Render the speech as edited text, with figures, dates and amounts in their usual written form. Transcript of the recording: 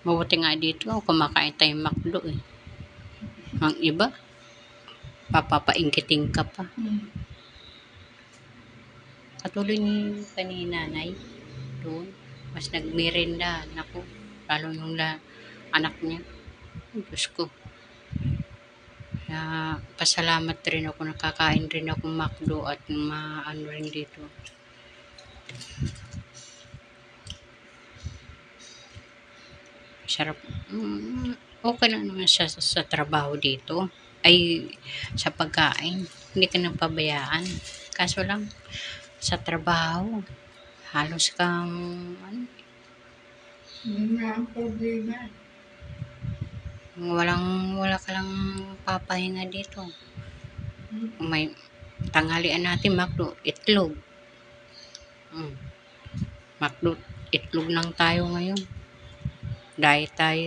Mabuti nga dito, kumakain tayong McDo eh. Ang iba, papapaingkiting ka pa. Katulad ni kaninanay doon, mas nagmerenda. Naku, lalo yung anak niya. Oh, Diyos ko. Pasalamat rin ako, nakakain rin ako McDo at maano rin dito. Sarap. Okay lang naman siya sa trabaho dito. Ay, sa pagkain. Hindi ka nang pabayaan. Kaso lang, sa trabaho, halos kang, Yun nga ang problema. wala ka lang papahinga dito. May tanghalian natin, McDo, itlog. McDo, itlog lang tayo ngayon. Diet tayo.